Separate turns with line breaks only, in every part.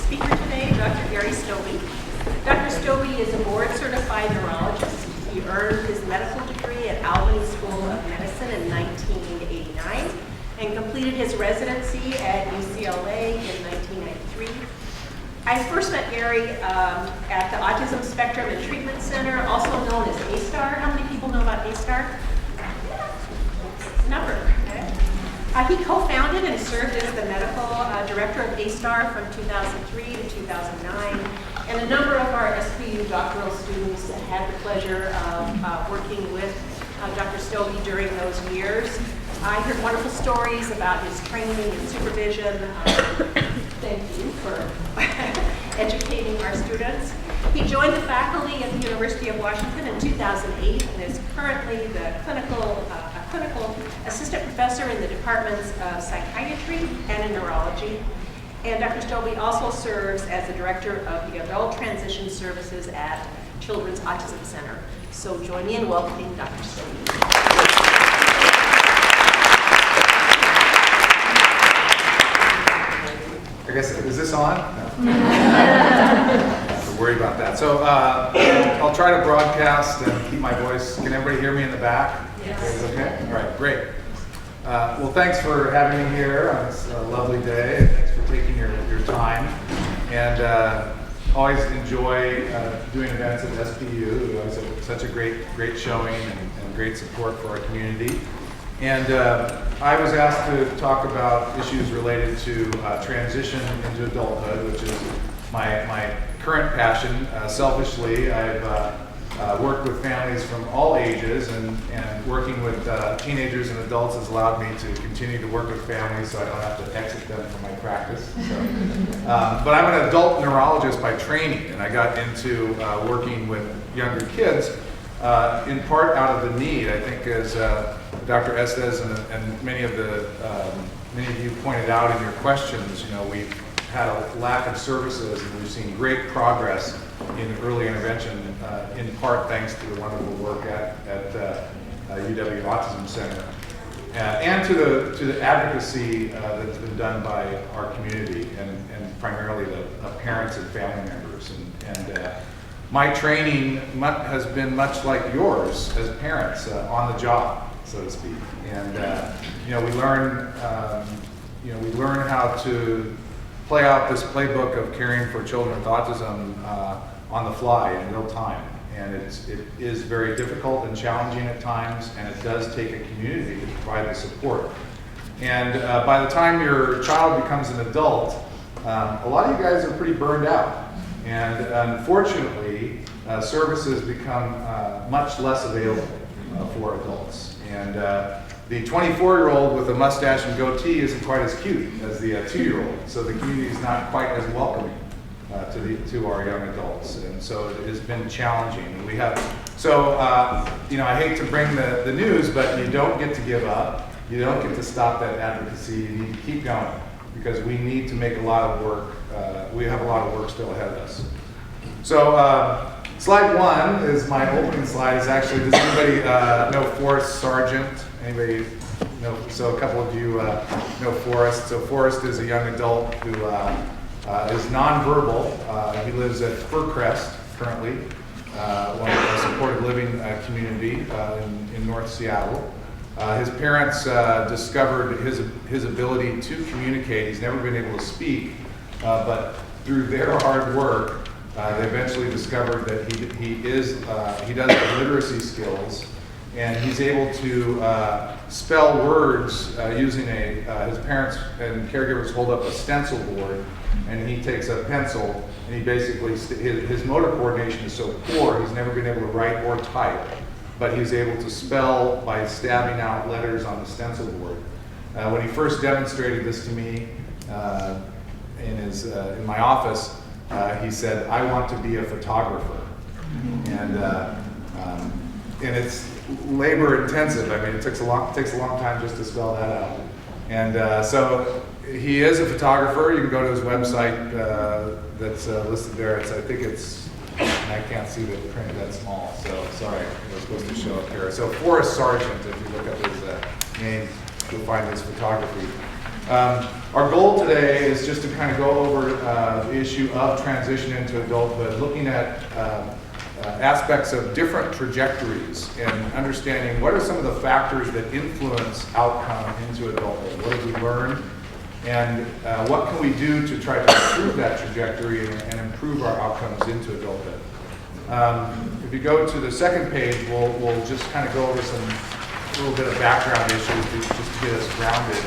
speaker today, Dr. Gary Stobbe. Dr. Stobbe is a board-certified neurologist. He earned his medical degree at Albany School of Medicine in 1989 and completed his residency at UCLA in 1993. I first met Gary at the Autism Spectrum and Treatment Center, also known as A-STAR. How many people know about A-STAR? Number. Okay. He co-founded and served as the medical director of A-STAR from 2003 to 2009. And a number of our SPU doctoral students had the pleasure of working with Dr. Stobbe during those years. I heard wonderful stories about his training and supervision. Thank you for educating our students. He joined the faculty at the University of Washington in 2008 and is currently the clinical assistant professor in the departments of psychiatry and in neurology. And Dr. Stobbe also serves as the director of the Adult Transition Services at Children's Autism Center. So join me in welcoming Dr. Stobbe.
I guess, is this on? No. Don't worry about that. So I'll try to broadcast and keep my voice. Can everybody hear me in the back?
Yes.
Okay? All right, great. Well, thanks for having me here on this lovely day. Thanks for taking your time. And always enjoy doing events at SPU. We always have such a great showing and great support for our community. And I was asked to talk about issues related to transition into adulthood, which is my current passion. Selfishly, I've worked with families from all ages, and working with teenagers and adults has allowed me to continue to work with families so I don't have to exit them from my practice. So, but I'm an adult neurologist by training, and I got into working with younger kids in part out of the need. I think as Dr. Estes and many of you pointed out in your questions, we've had a lack of services, and we've seen great progress in early intervention, in part thanks to the wonderful work at UW Autism Center, and to the advocacy that's been done by our community, and primarily the parents and family members. And my training has been much like yours as parents, on the job, so to speak. And we learn how to play out this playbook of caring for children with autism on the fly in real time. And it is very difficult and challenging at times, and it does take a community to provide the support. And by the time your child becomes an adult, a lot of you guys are pretty burned out. And unfortunately, services become much less available for adults. And the 24-year-old with a mustache and goatee isn't quite as cute as the 2-year-old. So the community is not quite as welcoming to our young adults. And so it has been challenging. And we have, I hate to bring the news, but you don't get to give up. You don't get to stop that advocacy. You need to keep going, because we need to make a lot of work. We have a lot of work still ahead of us. So slide 1 is my opening slide. Is actually, does anybody know Forrest Sargent? Anybody know? So a couple of you know Forrest. So Forrest is a young adult who is nonverbal. He lives at Fircrest currently, one of a supported living community in North Seattle. His parents discovered his ability to communicate. He's never been able to speak, but through their hard work, they eventually discovered that he does have literacy skills, and he's able to spell words using his parents and caregivers hold up a stencil board, and he takes a pencil, and he basically, his motor coordination is so poor, he's never been able to write or type, but he's able to spell by stabbing out letters on the stencil board. When he first demonstrated this to me in my office, he said, "I want to be a photographer." And it's labor intensive. I mean, it takes a long time just to spell that out. And so he is a photographer. You can go to his website that's listed there. And I can't see the print that small, so sorry, it was supposed to show up here. So Forrest Sargent, if you look up his name, you'll find his photography. Our goal today is just to kind of go over the issue of transition into adulthood, looking at aspects of different trajectories and understanding what are some of the factors that influence outcome into adulthood. What have we learned? And what can we do to try to improve that trajectory and improve our outcomes into adulthood? If you go to the second page, we'll just kind of go over a little bit of background issues just to get us grounded.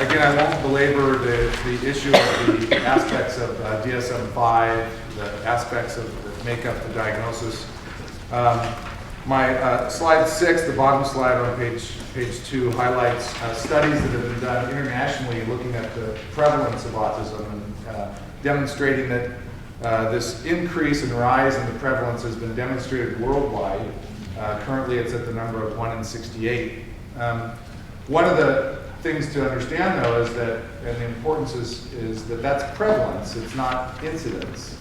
Again, I won't belabor the issue of the aspects of DSM-5, the aspects of that make up the diagnosis. My slide 6, the bottom slide on page 2, highlights studies that have been done internationally looking at the prevalence of autism and demonstrating that this increase and rise in the prevalence has been demonstrated worldwide. Currently, it's at the number of 1 in 68. One of the things to understand, though, is that, and the importance is that that's prevalence, it's not incidence.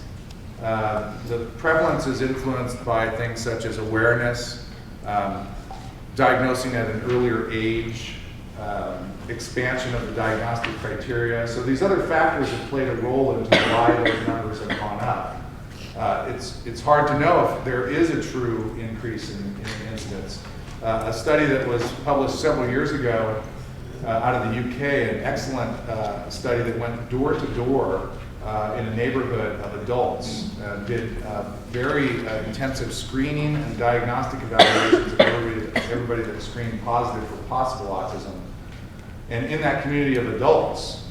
The prevalence is influenced by things such as awareness, diagnosing at an earlier age, expansion of the diagnostic criteria. So these other factors have played a role into why those numbers have gone up. It's hard to know if there is a true increase in incidence. A study that was published several years ago out of the UK, an excellent study that went door to door in a neighborhood of adults, did very intensive screening and diagnostic evaluations of everybody that was screened positive for possible autism. And in that community of adults,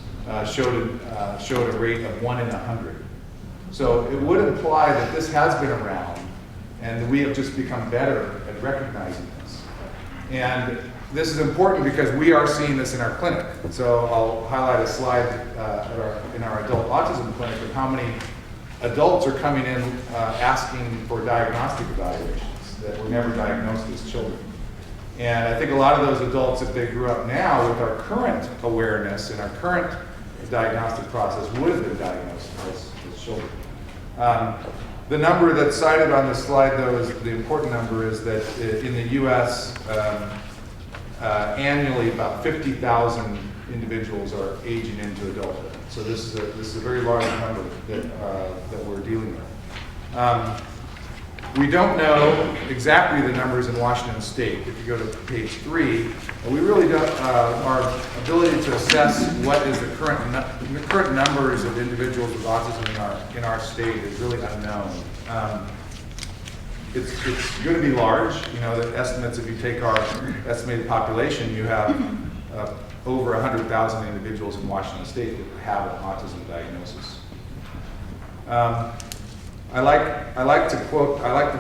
showed a rate of 1 in 100. So it would imply that this has been around, and we have just become better at recognizing this. And this is important because we are seeing this in our clinic. So I'll highlight a slide in our adult autism clinic of how many adults are coming in asking for diagnostic evaluations that were never diagnosed as children. And I think a lot of those adults, if they grew up now with our current awareness and our current diagnostic process, would have been diagnosed as children. The number that's cited on this slide, though, is the important number is that in the U.S., annually about 50,000 individuals are aging into adulthood. So this is a very large number that we're dealing with. We don't know exactly the numbers in Washington State. If you go to page 3, we really don't, our ability to assess what is the current numbers of individuals with autism in our state is really unknown. It's going to be large. You know, the estimates, if you take our estimated population, you have over 100,000 individuals in Washington State that have an autism diagnosis. I like to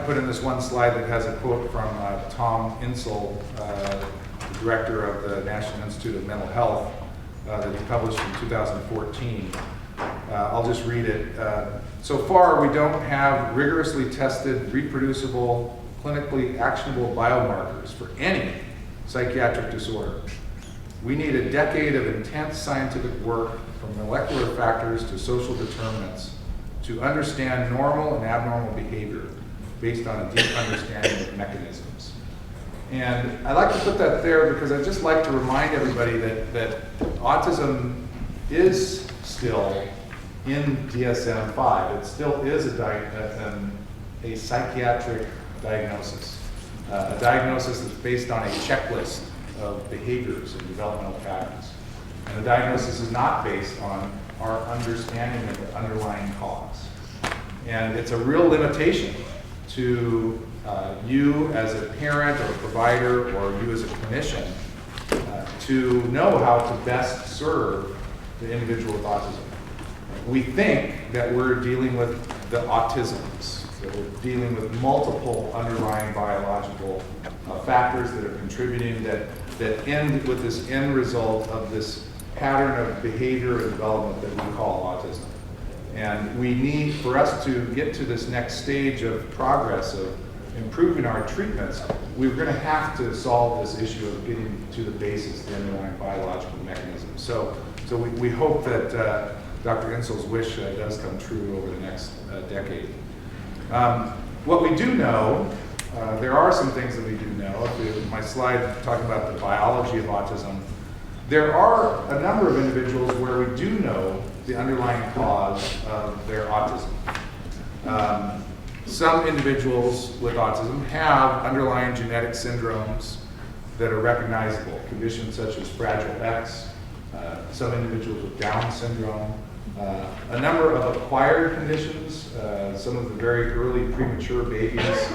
put in this one slide that has a quote from Tom Insel, the director of the National Institute of Mental Health, that he published in 2014. I'll just read it. So far, we don't have rigorously tested, reproducible, clinically actionable biomarkers for any psychiatric disorder. We need a decade of intense scientific work from molecular factors to social determinants to understand normal and abnormal behavior based on a deep understanding of mechanisms. And I like to put that there because I just like to remind everybody that autism is still in DSM-5. It still is a psychiatric diagnosis, a diagnosis that's based on a checklist of behaviors and developmental patterns. And the diagnosis is not based on our understanding of the underlying cause. And it's a real limitation to you as a parent or a provider or you as a clinician to know how to best serve the individual with autism. We think that we're dealing with the autisms, that we're dealing with multiple underlying biological factors that are contributing that end with this end result of this pattern of behavior and development that we call autism. And we need, for us to get to this next stage of progress of improving our treatments, we're going to have to solve this issue of getting to the basis, the underlying biological mechanism. So we hope that Dr. Insel's wish does come true over the next decade. What we do know, there are some things that we do know. My slide talking about the biology of autism, There are a number of individuals where we do know the underlying cause of their autism. Some individuals with autism have underlying genetic syndromes that are recognizable, conditions such as Fragile X, some individuals with Down syndrome, a number of acquired conditions, some of the very early premature babies,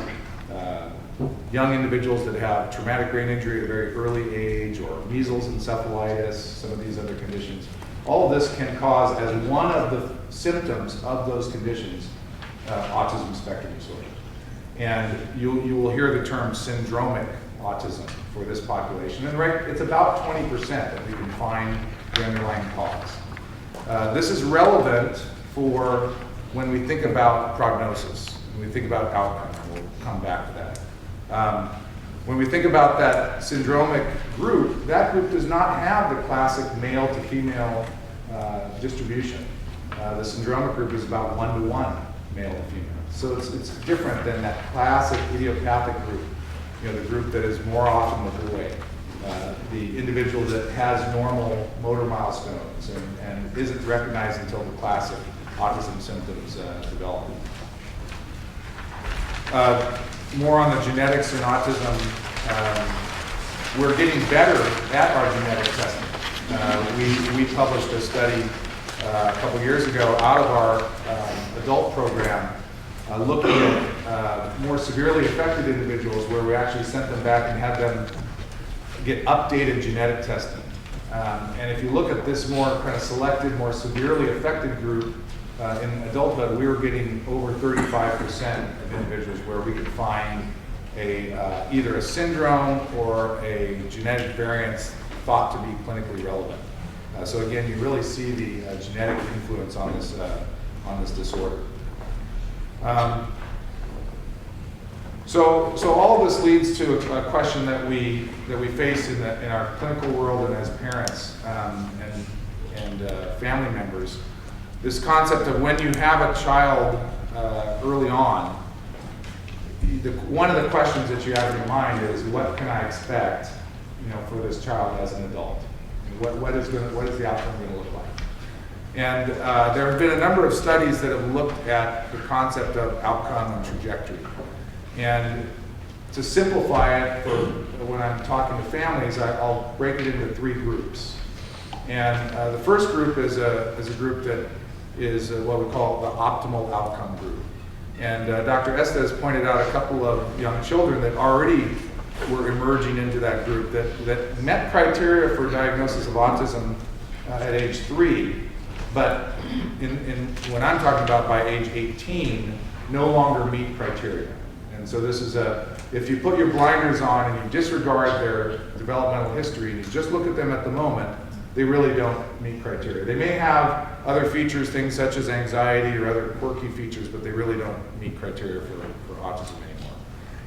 young individuals that have traumatic brain injury at a very early age, or measles encephalitis, some of these other conditions. All of this can cause, as one of the symptoms of those conditions, autism spectrum disorder. And you will hear the term syndromic autism for this population. And it's about 20% that we can find the underlying cause. This is relevant for when we think about prognosis, when we think about outcome, and we'll come back to that. When we think about that syndromic group, that group does not have the classic male to female distribution. The syndromic group is about 1-to-1 male to female. So it's different than that classic idiopathic group, the group that is more often the boy, the individual that has normal motor milestones and isn't recognized until the classic autism symptoms develop. More on the genetics in autism. We're getting better at our genetic testing. We published a study a couple years ago out of our adult program looking at more severely affected individuals, where we actually sent them back and had them get updated genetic testing. And if you look at this more kind of selected, more severely affected group in adulthood, we were getting over 35% of individuals where we could find either a syndrome or a genetic variance thought to be clinically relevant. So again, you really see the genetic influence on this disorder. So all of this leads to a question that we face in our clinical world and as parents and family members. This concept of when you have a child early on, one of the questions that you have in your mind is, what can I expect, for this child as an adult? What is the outcome going to look like? And there have been a number of studies that have looked at the concept of outcome and trajectory. And to simplify it for when I'm talking to families, I'll break it into 3 groups. And the first group is a group that is what we call the optimal outcome group. And Dr. Estes pointed out a couple of young children that already were emerging into that group that met criteria for diagnosis of autism at age 3, but when I'm talking about by age 18, no longer meet criteria. And so this is if you put your blinders on and you disregard their developmental history and you just look at them at the moment, they really don't meet criteria. They may have other features, things such as anxiety or other quirky features, but they really don't meet criteria for autism anymore.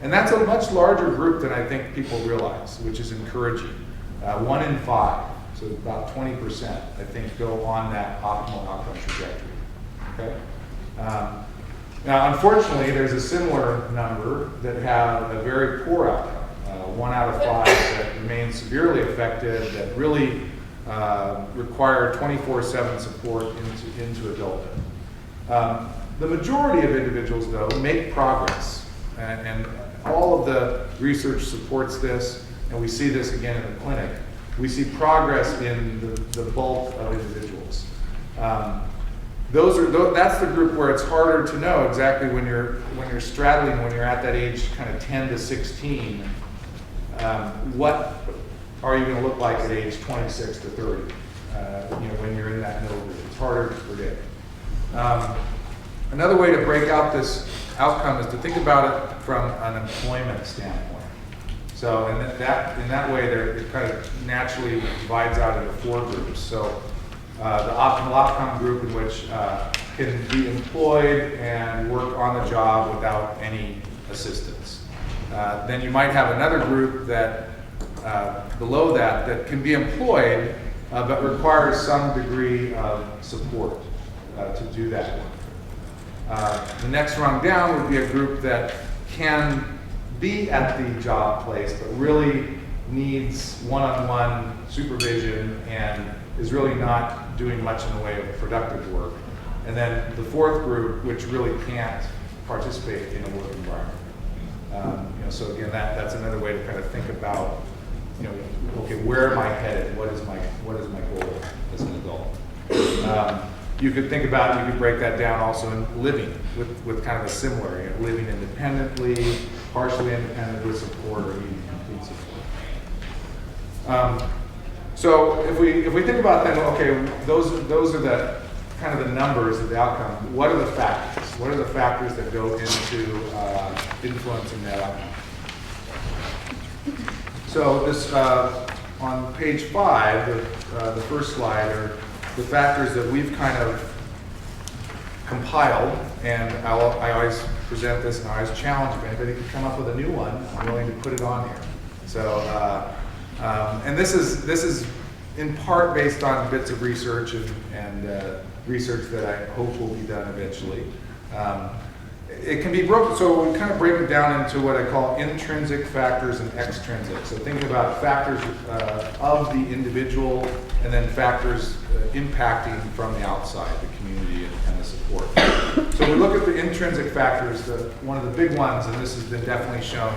And that's a much larger group than I think people realize, which is encouraging. 1 in 5, so about 20%, I think, go on that optimal outcome trajectory. Okay? Now, unfortunately, there's a similar number that have a very poor outcome. 1 out of 5 that remain severely affected, that really require 24/7 support into adulthood. The majority of individuals, though, make progress, and all of the research supports this, and we see this again in the clinic. We see progress in the bulk of individuals. That's the group where it's harder to know exactly when you're straddling, when you're at that age kind of 10 to 16, what are you going to look like at age 26 to 30, when you're in that middle group. It's harder to predict. Another way to break out this outcome is to think about it from an employment standpoint. So in that way, it kind of naturally divides out into 4 groups. So the optimal outcome group, in which can be employed and work on the job without any assistance. Then you might have another group that below that can be employed, but requires some degree of support to do that work. The next rung down would be a group that can be at the job place, but really needs one-on-one supervision and is really not doing much in the way of productive work. And then the fourth group, which really can't participate in a work environment. So again, that's another way to kind of think about, okay, where am I headed? What is my goal as an adult? You could think about, you could break that down also in living with kind of a similar, living independently, partially independent with support, or needing complete support. So if we think about then, okay, those are the kind of the numbers of the outcome. What are the factors? What are the factors that go into influencing that outcome? So this on page 5, the first slide, are the factors that we've kind of compiled, and I always present this and I always challenge if anybody can come up with a new one, I'm willing to put it on here. So, and this is in part based on bits of research and research that I hope will be done eventually. It can be broken, so we kind of break it down into what I call intrinsic factors and extrinsic. So think about factors of the individual and then factors impacting from the outside, the community and the support. So we look at the intrinsic factors. One of the big ones, and this has been definitely shown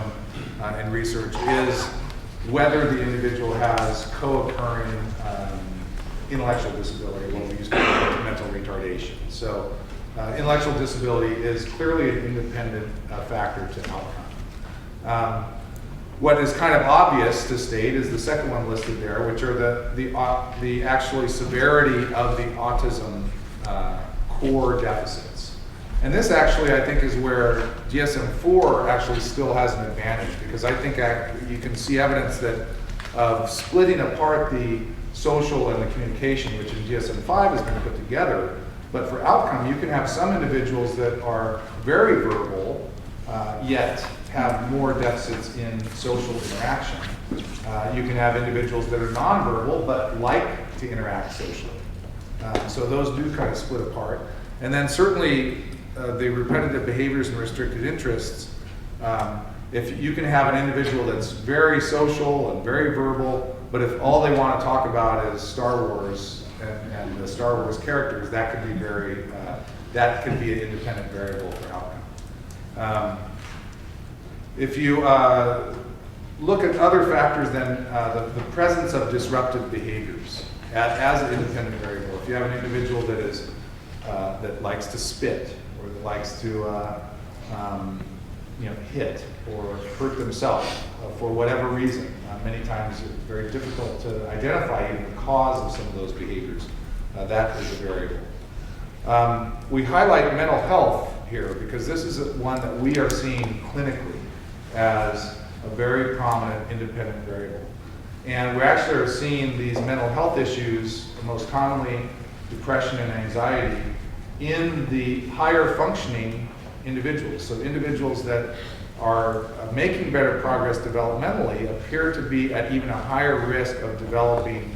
in research, is whether the individual has co-occurring intellectual disability, what we used to call mental retardation. So intellectual disability is clearly an independent factor to outcome. What is kind of obvious to state is the second one listed there, which are the actually severity of the autism core deficits. And this actually, I think, is where DSM-4 actually still has an advantage, because I think you can see evidence that of splitting apart the social and the communication, which in DSM-5 has been put together. But for outcome, you can have some individuals that are very verbal, yet have more deficits in social interaction. You can have individuals that are nonverbal, but like to interact socially. So those do kind of split apart. And then certainly the repetitive behaviors and restricted interests, if you can have an individual that's very social and very verbal, but if all they want to talk about is Star Wars and the Star Wars characters, that could be that could be an independent variable for outcome. If you look at other factors, then the presence of disruptive behaviors as an independent variable. If you have an individual that likes to spit, or that likes to hit or hurt themselves for whatever reason, many times it's very difficult to identify even the cause of some of those behaviors. That is a variable. We highlight mental health here because this is one that we are seeing clinically as a very prominent independent variable. And we actually are seeing these mental health issues, most commonly depression and anxiety, in the higher functioning individuals. So individuals that are making better progress developmentally appear to be at even a higher risk of developing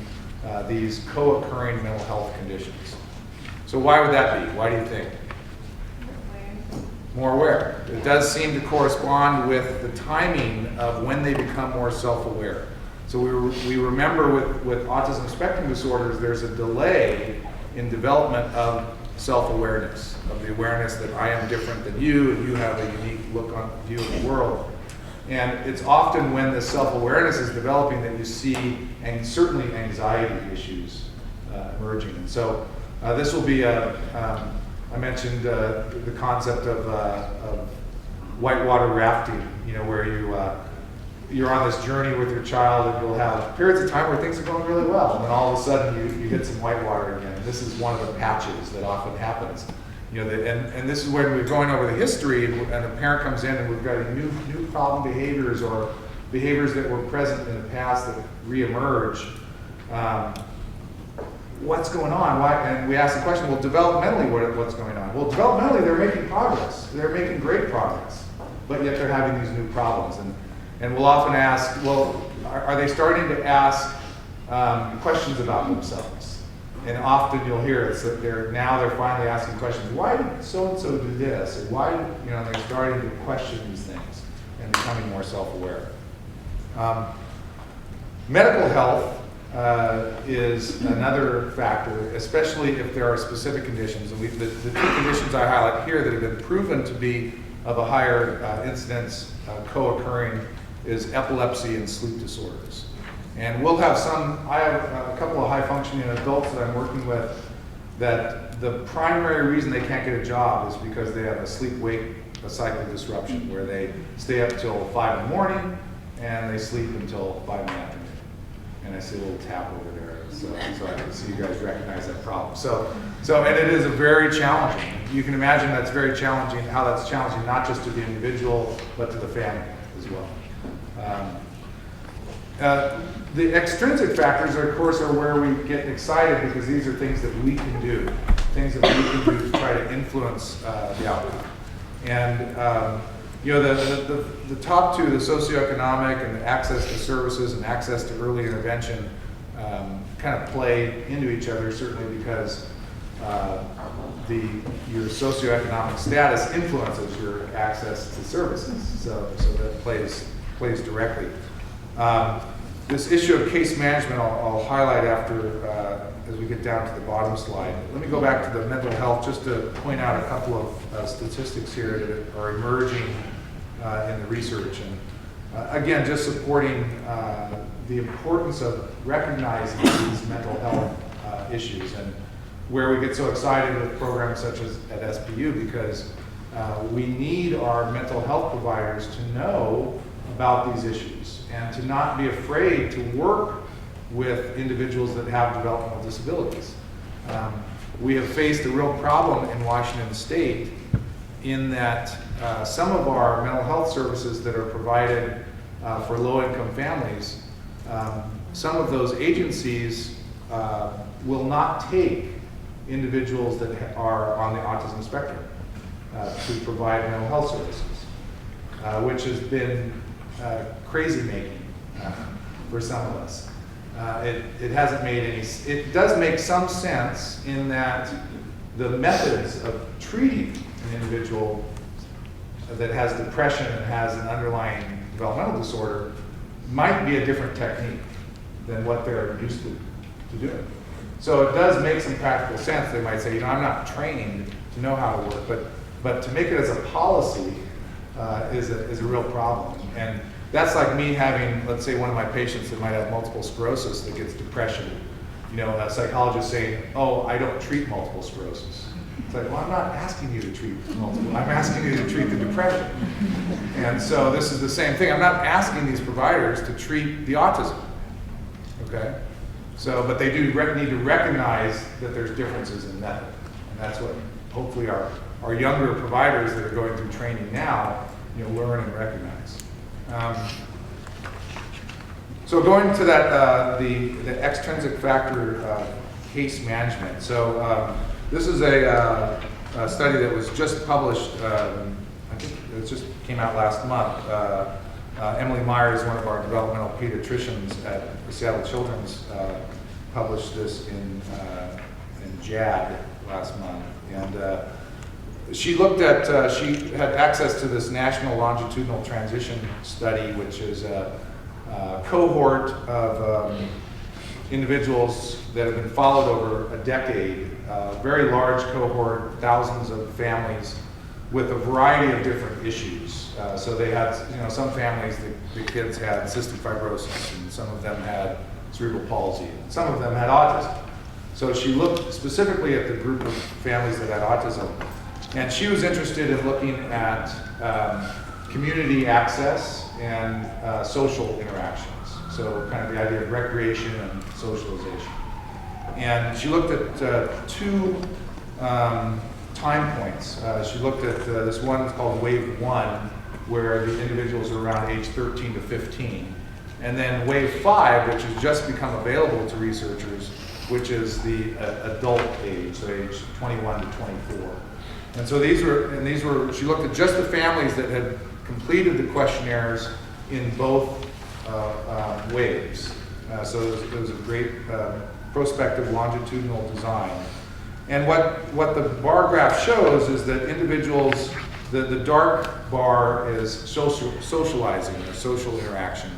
these co-occurring mental health conditions. So why would that be? Why do you think? More aware. It does seem to correspond with the timing of when they become more self-aware. So we remember with autism spectrum disorders, there's a delay in development of self-awareness, of the awareness that I am different than you, and you have a unique look on view of the world. And it's often when the self-awareness is developing that you see, and certainly anxiety issues emerging. And so this will be I mentioned the concept of whitewater rafting, where you're on this journey with your child, and you'll have periods of time where things are going really well, and then all of a sudden you hit some whitewater again. And this is one of the patches that often happens. And this is when we're going over the history, and a parent comes in, and we've got new problem behaviors or behaviors that were present in the past that reemerge. What's going on? Why? And we ask the question, well, developmentally, what's going on? Well, developmentally, they're making progress. They're making great progress, but yet they're having these new problems. And we'll often ask, well, are they starting to ask questions about themselves? And often you'll hear it's that they're finally asking questions. Why did so-and-so do this? Or why, they're starting to question these things and becoming more self-aware. Medical health is another factor, especially if there are specific conditions. And the two conditions I highlight here that have been proven to be of a higher incidence co-occurring is epilepsy and sleep disorders. And we'll have I have a couple of high-functioning adults that I'm working with that the primary reason they can't get a job is because they have a sleep-wake cycle disruption where they stay up till 5 in the morning and they sleep until 5 in the afternoon. And I see a little tap over there, so I can see you guys recognize that problem. And it is a very challenging. You can imagine that's very challenging, how that's challenging not just to the individual, but to the family as well. The extrinsic factors, of course, are where we get excited because these are things that we can do, things that we can do to try to influence the outcome. And the top two, the socioeconomic and the access to services and access to early intervention, kind of play into each other, certainly because your socioeconomic status influences your access to services. So that plays directly. This issue of case management I'll highlight after as we get down to the bottom slide. Let me go back to the mental health just to point out a couple of statistics here that are emerging in the research. And again, just supporting the importance of recognizing these mental health issues and where we get so excited with programs such as at SPU because we need our mental health providers to know about these issues and to not be afraid to work with individuals that have developmental disabilities. We have faced a real problem in Washington State in that some of our mental health services that are provided for low-income families, some of those agencies will not take individuals that are on the autism spectrum to provide mental health services, which has been crazy making for some of us. It hasn't made any, it does make some sense in that the methods of treating an individual that has depression and has an underlying developmental disorder might be a different technique than what they're used to doing. So it does make some practical sense. They might say, I'm not trained to know how to work, but to make it as a policy is a real problem. And that's like me having, let's say, one of my patients that might have multiple sclerosis that gets depression. A psychologist saying, I don't treat multiple sclerosis. It's like, well, I'm not asking you to treat multiple. I'm asking you to treat the depression. And so this is the same thing. I'm not asking these providers to treat the autism. Okay? So, but they do need to recognize that there's differences in method. And that's what hopefully our younger providers that are going through training now, learn and recognize. So going to that, the extrinsic factor case management. So this is a study that was just published, I think it just came out last month. Emily Myers, one of our developmental pediatricians at the Seattle Children's, published this in JAD last month. And she looked at, she had access to this national longitudinal transition study, which is a cohort of individuals that have been followed over a decade, very large cohort, thousands of families with a variety of different issues. So they had, some families, the kids had cystic fibrosis, and some of them had cerebral palsy, and some of them had autism. So she looked specifically at the group of families that had autism, and she was interested in looking at community access and social interactions. So kind of the idea of recreation and socialization. And she looked at two time points. She looked at this one called Wave 1, where the individuals are around age 13 to 15. And then Wave 5, which has just become available to researchers, which is the adult age, so age 21 to 24. And so these were, she looked at just the families that had completed the questionnaires in both waves. So it was a great prospective longitudinal design. And what the bar graph shows is that individuals, the dark bar is socializing or social interaction.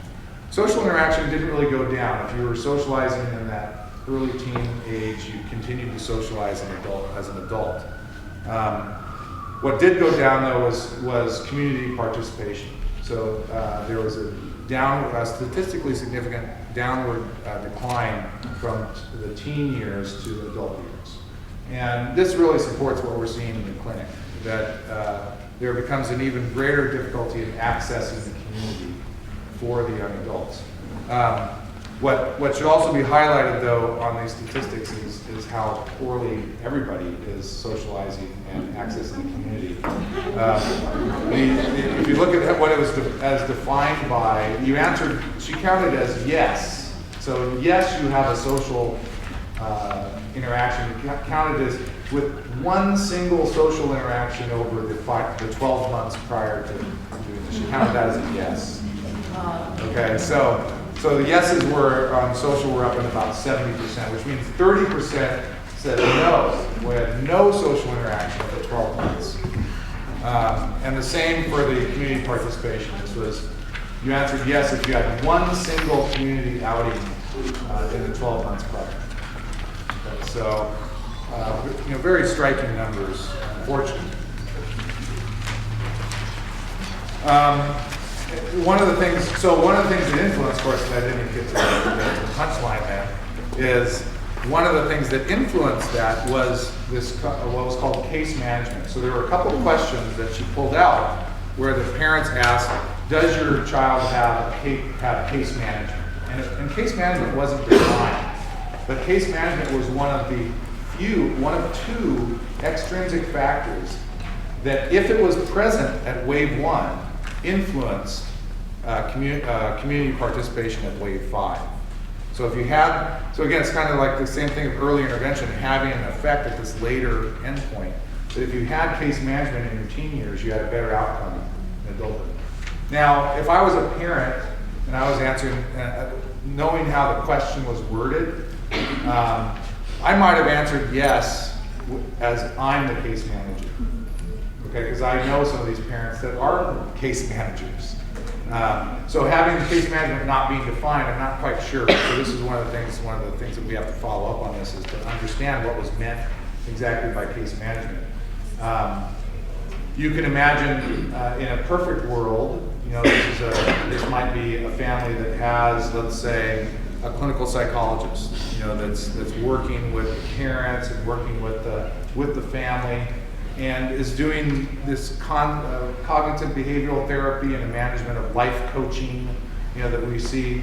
social interaction didn't really go down. If you were socializing in that early teen age, you continued to socialize as an adult. What did go down though was community participation. So there was a statistically significant downward decline from the teen years to adult years. And this really supports what we're seeing in the clinic, that there becomes an even greater difficulty in accessing the community for the young adults. What should also be highlighted though on these statistics is how poorly everybody is socializing and accessing the community. If you look at what it was as defined by, she counted as yes. So yes, you have a social interaction. You counted as with one single social interaction over the 12 months prior to doing this. She counted that as a yes. Okay, so the yeses were on social were up in about 70%, which means 30% said no. We had no social interaction for 12 months. And the same for the community participation. This was, you answered yes if you had one single community outing in the 12 months prior. Okay, so, very striking numbers, unfortunately. One of the things that influenced, of course, that I didn't get to the punchline there, is one of the things that influenced that was this, what was called case management. So there were a couple of questions that she pulled out where the parents asked, does your child have case management? And case management wasn't defined, but case management was one of two extrinsic factors that, if it was present at wave 1, influenced community participation at wave 5. So if you had, so again, it's kind of like the same thing of early intervention having an effect at this later endpoint. But if you had case management in your teen years, you had a better outcome in adulthood. Now, if I was a parent and I was answering, knowing how the question was worded, I might have answered yes as I'm the case manager. Okay, because I know some of these parents that are case managers. So having the case management not being defined, I'm not quite sure. So this is one of the things that we have to follow up on this, is to understand what was meant exactly by case management. You can imagine in a perfect world, this might be a family that has, let's say, a clinical psychologist, that's working with the parents and working with the family, and is doing this cognitive behavioral therapy and the management of life coaching, that we see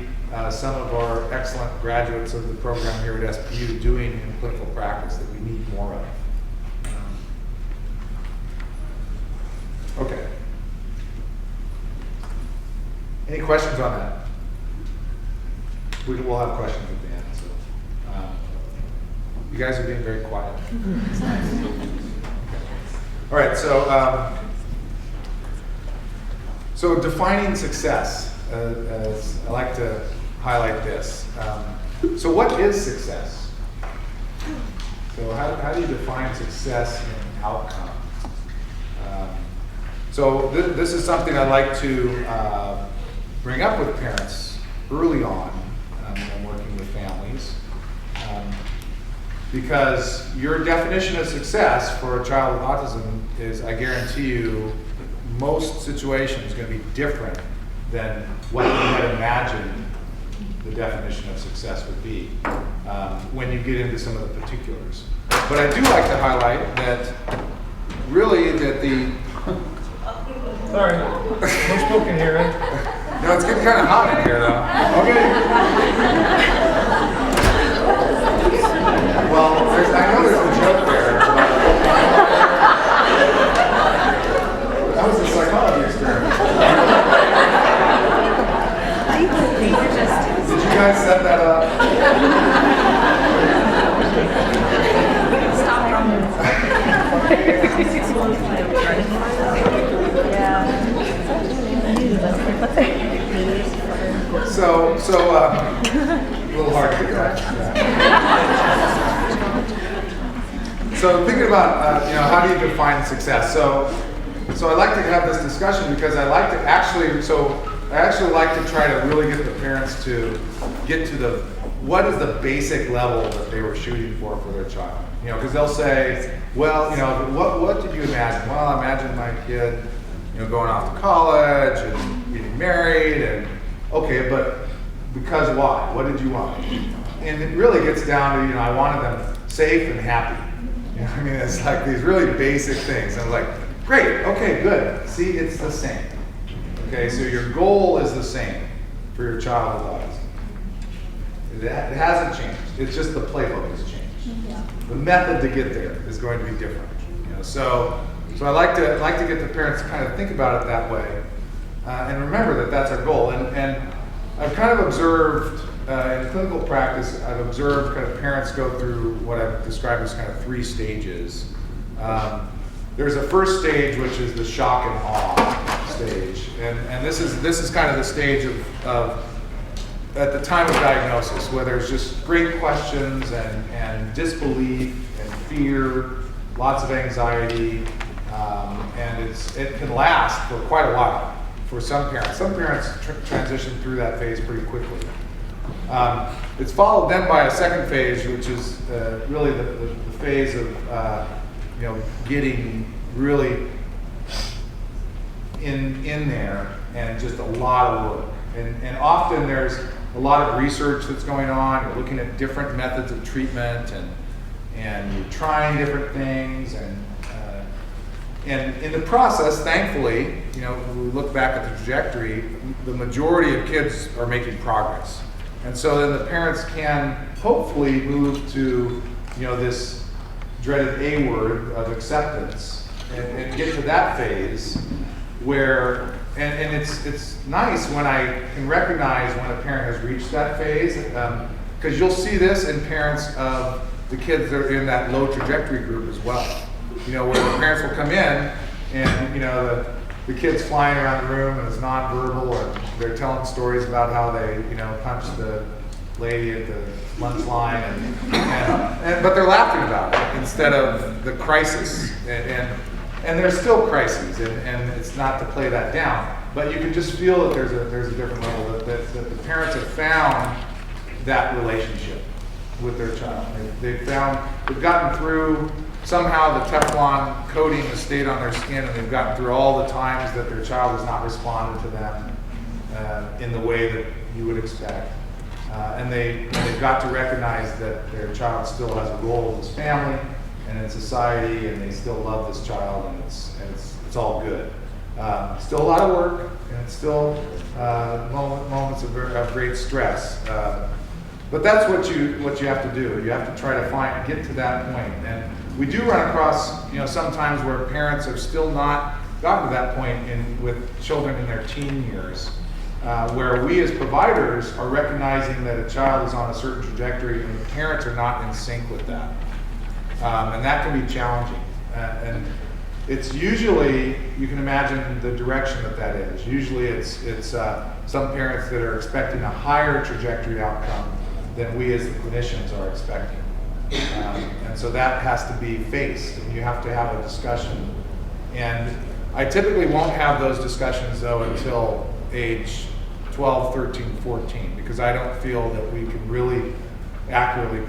some of our excellent graduates of the program here at SPU doing in clinical practice that we need more of. Okay. Any questions on that? We'll have questions at the end. So, you guys are being very quiet. It's nice. All right, so defining success, as I like to highlight this. So what is success? So how do you define success in outcome? So this is something I like to bring up with parents early on when I'm working with families. Because your definition of success for a child with autism is, I guarantee you, most situations going to be different than what you had imagined the definition of success would be when you get into some of the particulars. But I do like to highlight that really that the...
Sorry, no smoking here, right?
No, it's getting kind of hot in here though. Okay. Well, I know there's a joke there. That was a psychology experiment. Did you guys set that up? So a little hard to get that. So thinking about, how do you define success? So I like to have this discussion because I like to actually, so I actually like to try to really get the parents to get to what is the basic level that they were shooting for their child. Because they'll say, well, what did you imagine? Well, I imagined my kid, going off to college and getting married, and okay, but because why? What did you want? And it really gets down to, I wanted them safe and happy. It's like these really basic things. And I'm like, great, okay, good. See, it's the same. Okay, so your goal is the same for your child with autism. It hasn't changed. It's just the playbook has changed. Yeah. The method to get there is going to be different. So I like to get the parents to kind of think about it that way, and remember that that's our goal. And I've kind of observed in clinical practice, I've observed kind of parents go through what I've described as kind of 3 stages. There's a first stage, which is the shock and awe stage, and this is kind of the stage of at the time of diagnosis, where there's just great questions and disbelief and fear, lots of anxiety, and it can last for quite a while for some parents. Some parents transition through that phase pretty quickly. It's followed then by a second phase, which is really the phase of getting really in there, and just a lot of work. And often there's a lot of research that's going on. You're looking at different methods of treatment, and you're trying different things, and in the process, thankfully, when we look back at the trajectory, the majority of kids are making progress. And so then the parents can hopefully move to, this dreaded A word of acceptance, and get to that phase where, and it's nice when I can recognize when a parent has reached that phase, because you'll see this in parents of the kids that are in that low trajectory group as well. Where the parents will come in and, the kid's flying around the room and it's nonverbal, or they're telling stories about how they, punched the lady at the lunch line, but they're laughing about it instead of the crisis. And there's still crises, and it's not to play that down, but you can just feel that there's a different level, that the parents have found that relationship with their child. They've gotten through. Somehow the Teflon coating has stayed on their skin, and they've gotten through all the times that their child has not responded to them in the way that you would expect. And they've got to recognize that their child still has a role in this family and in society, and they still love this child, and it's all good. Still a lot of work, and it's still moments of great stress. But that's what you have to do. You have to try to get to that point. And we do run across, sometimes where parents have still not gotten to that point with children in their teen years, where we as providers are recognizing that a child is on a certain trajectory and the parents are not in sync with that. And that can be challenging. And it's usually, you can imagine the direction that is. Usually it's some parents that are expecting a higher trajectory outcome than we as the clinicians are expecting. And so that has to be faced, and you have to have a discussion. And I typically won't have those discussions, though, until age 12, 13, 14, because I don't feel that we can really accurately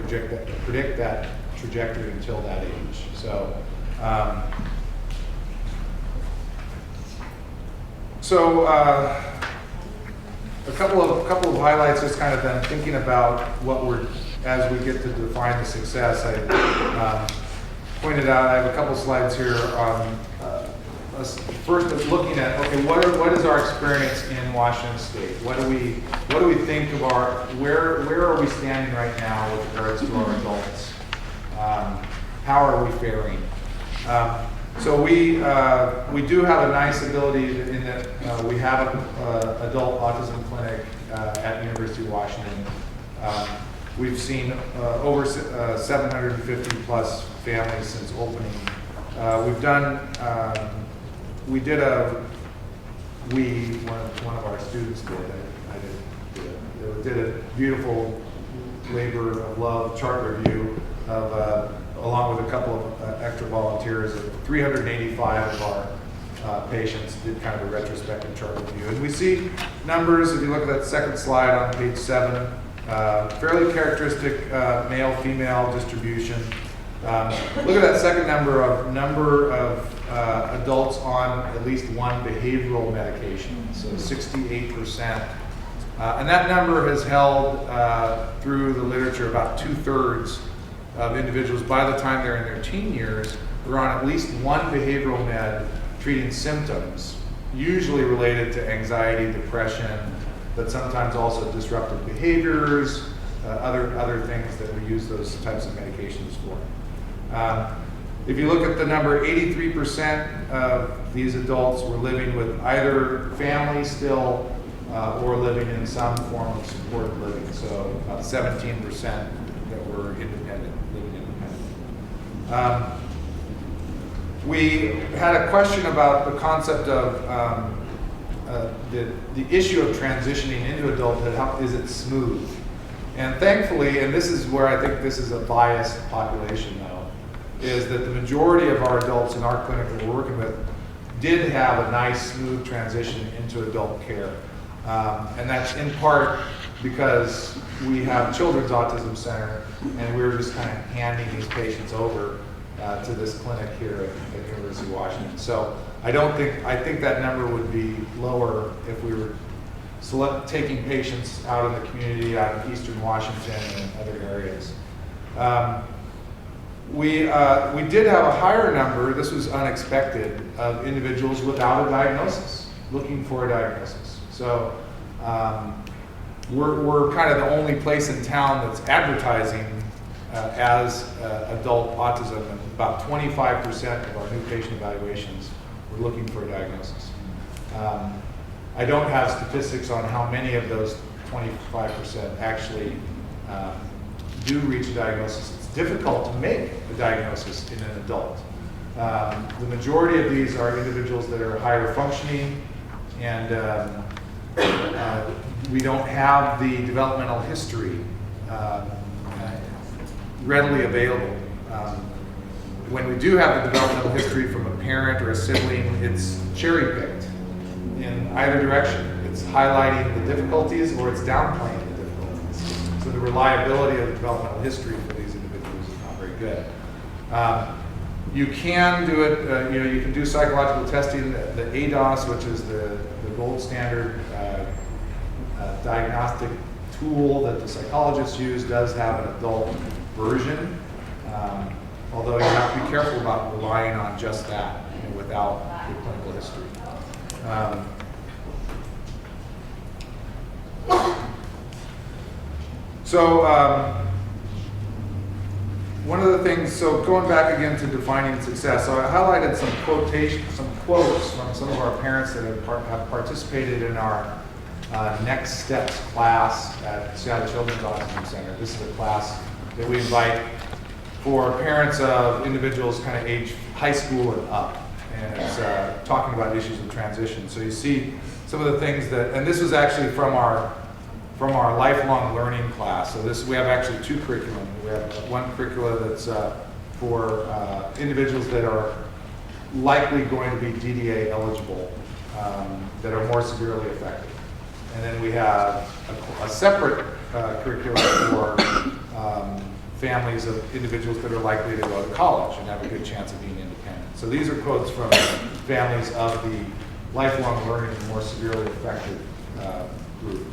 predict that trajectory until that age. So, a couple of highlights, just kind of then thinking about as we get to define the success. I pointed out, I have a couple slides here on first looking at, okay, what is our experience in Washington State? What do we think of where are we standing right now with regards to our adults? How are we faring? So we do have a nice ability in that we have an adult autism clinic at University of Washington. We've seen over 750 plus families since opening. One of our students did a beautiful labor of love chart review of along with a couple of extra volunteers, of 385 of our patients, did kind of a retrospective chart review. And we see numbers, if you look at that second slide on page 7, fairly characteristic male-female distribution. Look at that second number of adults on at least one behavioral medication, so 68%. And that number has held through the literature about 2/3 of individuals by the time they're in their teen years who are on at least one behavioral med treating symptoms, usually related to anxiety, depression, but sometimes also disruptive behaviors, other things that we use those types of medications for. If you look at the number, 83% of these adults were living with either family still or living in some form of supported living. So about 17% that were independent, living independent. We had a question about the concept of the issue of transitioning into adulthood. How is it smooth? And thankfully, and this is where I think this is a biased population though, is that the majority of our adults in our clinic that we're working with did have a nice, smooth transition into adult care. And that's in part because we have Children's Autism Center, and we're just kind of handing these patients over to this clinic here at University of Washington. So I think that number would be lower if we were taking patients out in the community, out of Eastern Washington and other areas. We did have a higher number, this was unexpected, of individuals without a diagnosis, looking for a diagnosis. So we're kind of the only place in town that's advertising as adult autism, and about 25% of our new patient evaluations were looking for a diagnosis. I don't have statistics on how many of those 25% actually do reach a diagnosis. It's difficult to make a diagnosis in an adult. The majority of these are individuals that are higher functioning, and we don't have the developmental history readily available. When we do have the developmental history from a parent or a sibling, it's cherry-picked in either direction. It's highlighting the difficulties or it's downplaying the difficulties. So the reliability of the developmental history for these individuals is not very good. You can do it, you can do psychological testing. The ADOS, which is the gold standard diagnostic tool that the psychologists use, does have an adult version, although you have to be careful about relying on just that without the clinical history. One of the things, so going back again to defining success, so I highlighted some quotes from some of our parents that have participated in our Next Steps class at Seattle Children's Autism Center. This is a class that we invite for parents of individuals kind of age high school and up, and it's talking about issues of transition. So you see some of the things that, and this was actually from our lifelong learning class. So we have actually two curriculum. We have one curricula that's for individuals that are likely going to be DDA eligible, that are more severely affected. And then we have a separate curriculum for families of individuals that are likely to go to college and have a good chance of being independent. So these are quotes from families of the lifelong learning and more severely affected group.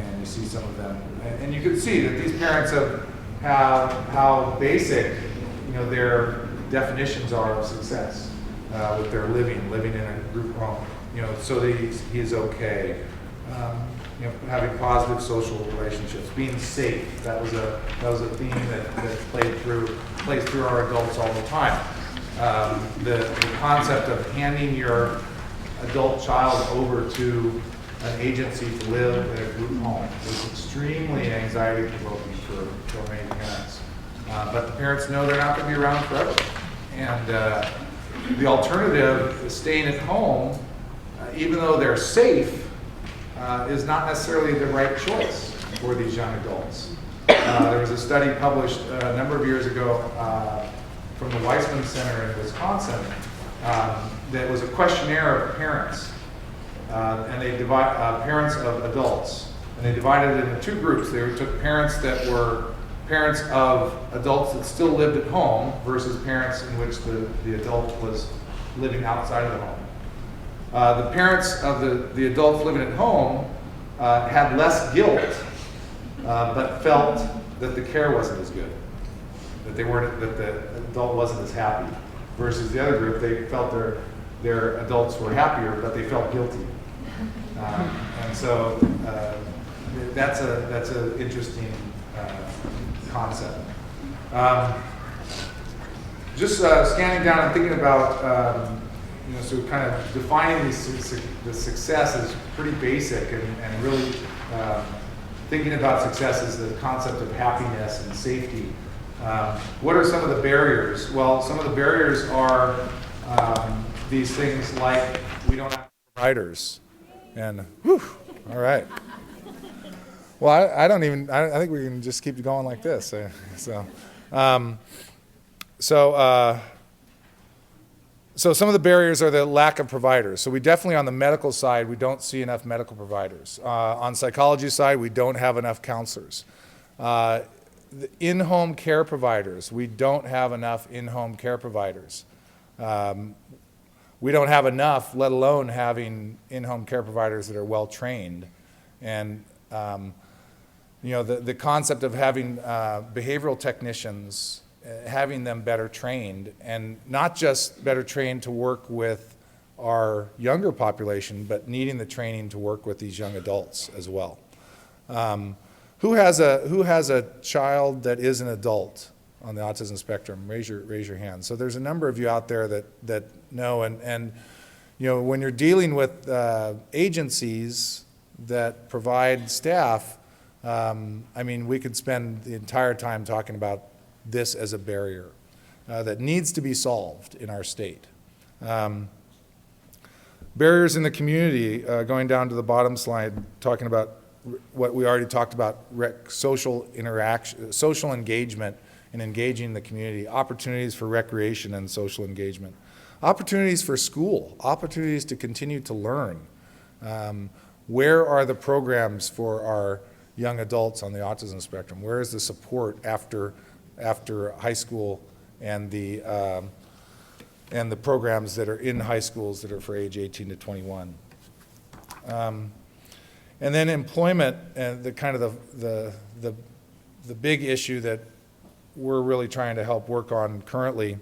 And you see some of them. And you can see that these parents have how basic their definitions are of success with their living in a group home. So that he is okay. Having positive social relationships, being safe. That was a theme that plays through our adults all the time. The concept of handing your adult child over to an agency to live in a group home is extremely anxiety provoking for many parents. But the parents know they're not going to be around forever, and the alternative is staying at home, even though they're safe. Is not necessarily the right choice for these young adults. There was a study published a number of years ago from the Weissman Center in Wisconsin that was a questionnaire of parents, and they parents of adults, and they divided it into two groups. They took parents that were parents of adults that still lived at home versus parents in which the adult was living outside of the home. The parents of the adults living at home had less guilt, but felt that the care wasn't as good, that the adult wasn't as happy. Versus the other group, they felt their adults were happier, but they felt guilty. And so that's an interesting concept. Just scanning down and thinking about, so kind of defining the success is pretty basic, and really thinking about success as the concept of happiness and safety. What are some of the barriers? Well, some of the barriers are these things like we don't have providers. And, whew, all right. Well, I think we can just keep going like this. So some of the barriers are the lack of providers. So we definitely, on the medical side, we don't see enough medical providers. On psychology side, we don't have enough counselors. The in-home care providers, we don't have enough in-home care providers. We don't have enough, let alone having in-home care providers that are well trained. And the concept of having behavioral technicians, having them better trained, and not just better trained to work with our younger population, but needing the training to work with these young adults as well. Who has a child that is an adult on the autism spectrum? Raise your hand. So there's a number of you out there that know, and when you're dealing with agencies that provide staff, we could spend the entire time talking about this as a barrier that needs to be solved in our state. Barriers in the community, going down to the bottom slide, talking about what we already talked about, social interaction, social engagement, and engaging the community, opportunities for recreation and social engagement, opportunities for school, opportunities to continue to learn. Where are the programs for our young adults on the autism spectrum? Where is the support after high school and the programs that are in high schools that are for age 18 to 21? And then employment, and the big issue that we're really trying to help work on currently.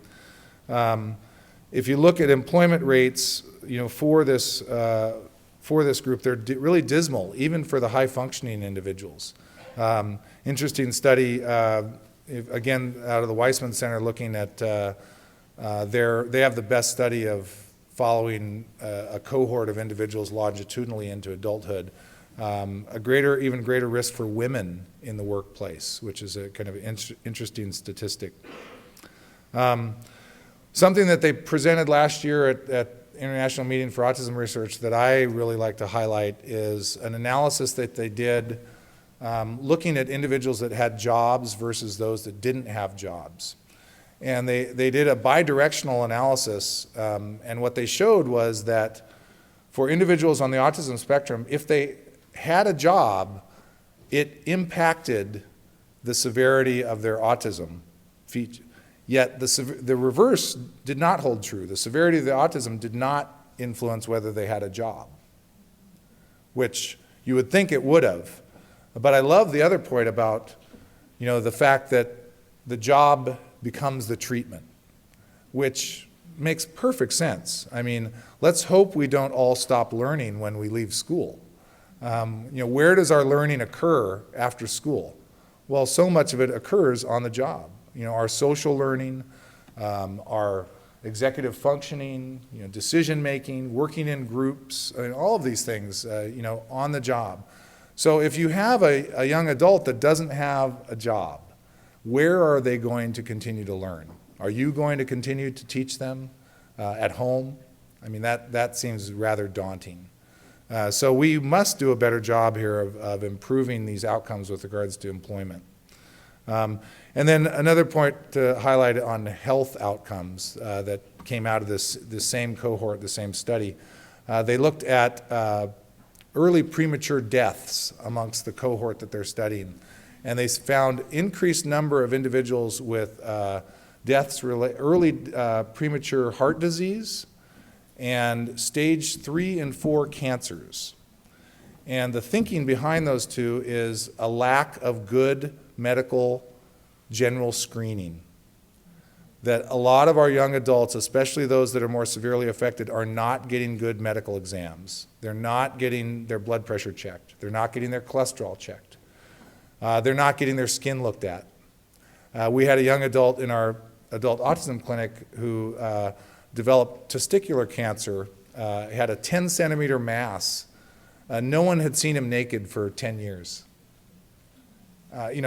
If you look at employment rates, for this group, they're really dismal, even for the high functioning individuals. Interesting study, again, out of the Weissman Center, looking at they have the best study of following a cohort of individuals longitudinally into adulthood. Even greater risk for women in the workplace, which is a kind of interesting statistic. Something that they presented last year at International Meeting for Autism Research that I really like to highlight is an analysis that they did looking at individuals that had jobs versus those that didn't have jobs. And they did a bidirectional analysis, and what they showed was that for individuals on the autism spectrum, if they had a job, it impacted the severity of their autism feature. Yet the reverse did not hold true. The severity of the autism did not influence whether they had a job, which you would think it would have. But I love the other point about, the fact that the job becomes the treatment, which makes perfect sense. Let's hope we don't all stop learning when we leave school. Where does our learning occur after school? Well, so much of it occurs on the job. Our social learning, our executive functioning, decision making, working in groups, all of these things, on the job. So if you have a young adult that doesn't have a job, where are they going to continue to learn? Are you going to continue to teach them at home? That seems rather daunting. So we must do a better job here of improving these outcomes with regards to employment. And then another point to highlight on health outcomes that came out of this same cohort, the same study. They looked at early premature deaths amongst the cohort that they're studying. And they found increased number of individuals with deaths, early premature heart disease, and stage 3 and 4 cancers. And the thinking behind those two is a lack of good medical general screening. That a lot of our young adults, especially those that are more severely affected, are not getting good medical exams. They're not getting their blood pressure checked. They're not getting their cholesterol checked. They're not getting their skin looked at. We had a young adult in our adult autism clinic who developed testicular cancer, had a 10-centimeter mass. No one had seen him naked for 10 years.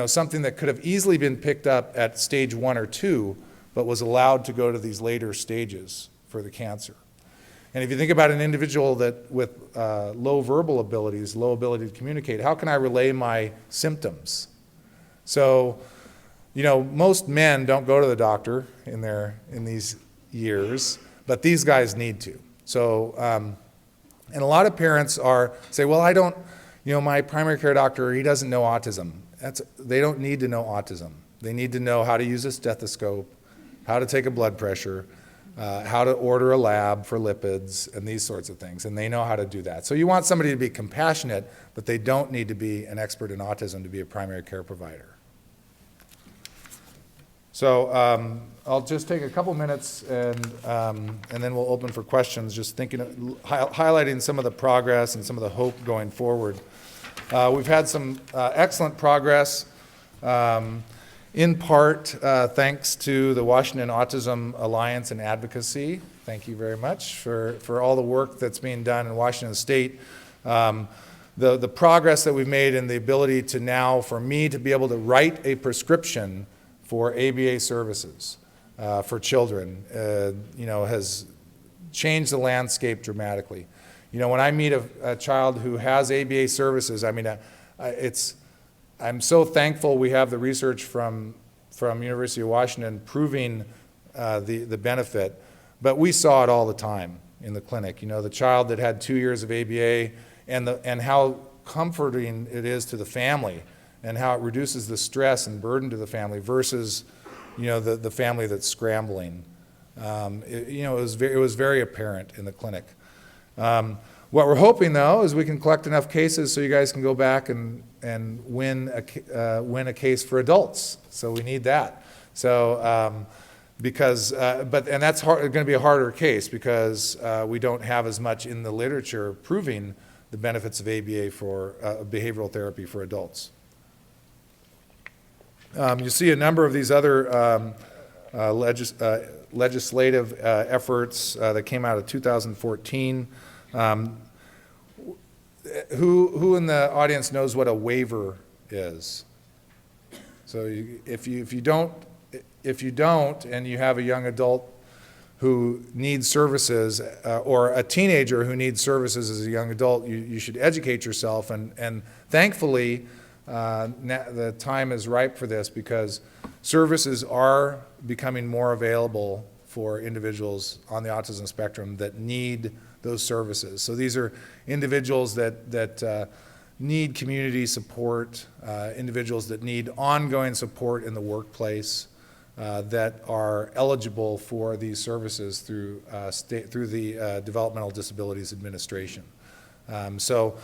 Something that could have easily been picked up at stage 1 or 2, but was allowed to go to these later stages for the cancer. And if you think about an individual that with low verbal abilities, low ability to communicate, how can I relay my symptoms? So, most men don't go to the doctor in these years, but these guys need to. So, and a lot of parents say, well, I don't, my primary care doctor, he doesn't know autism. They don't need to know autism. They need to know how to use a stethoscope, how to take a blood pressure, how to order a lab for lipids, and these sorts of things, and they know how to do that. So you want somebody to be compassionate, but they don't need to be an expert in autism to be a primary care provider. So I'll just take a couple minutes and then we'll open for questions, just highlighting some of the progress and some of the hope going forward. We've had some excellent progress. In part, thanks to the Washington Autism Alliance and Advocacy. Thank you very much for all the work that's being done in Washington State. The progress that we've made and the ability to now, for me to be able to write a prescription for ABA services for children, has changed the landscape dramatically. When I meet a child who has ABA services, I'm so thankful we have the research from University of Washington proving the benefit, but we saw it all the time in the clinic. The child that had 2 years of ABA and how comforting it is to the family and how it reduces the stress and burden to the family versus, the family that's scrambling. It was very apparent in the clinic. What we're hoping, though, is we can collect enough cases so you guys can go back and win a case for adults. So we need that. So and that's going to be a harder case because we don't have as much in the literature proving the benefits of ABA for behavioral therapy for adults. You see a number of these other legislative efforts that came out of 2014. Who in the audience knows what a waiver is? So if you don't and you have a young adult who needs services or a teenager who needs services as a young adult, you should educate yourself, and thankfully the time is ripe for this because services are becoming more available for individuals on the autism spectrum that need those services. So these are individuals that need community support, individuals that need ongoing support in the workplace, that are eligible for these services through the Developmental Disabilities Administration. So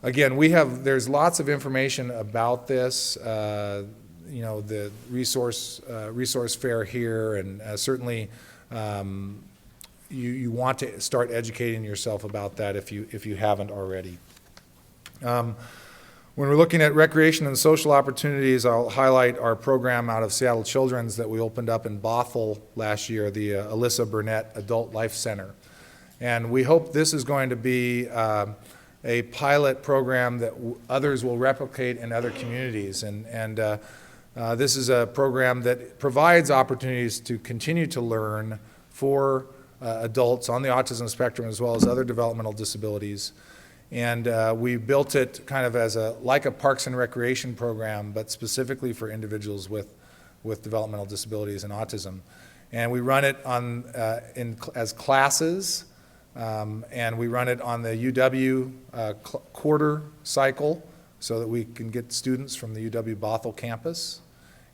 again, there's lots of information about this, the resource fair here, and certainly you want to start educating yourself about that if you haven't already. When we're looking at recreation and social opportunities, I'll highlight our program out of Seattle Children's that we opened up in Bothell last year, the Alyssa Burnett Adult Life Center. And we hope this is going to be a pilot program that others will replicate in other communities. And this is a program that provides opportunities to continue to learn for adults on the autism spectrum as well as other developmental disabilities. And we built it kind of as like a Parks and Recreation program, but specifically for individuals with developmental disabilities and autism. And we run it on, as classes, and we run it on the UW quarter cycle so that we can get students from the UW Bothell campus.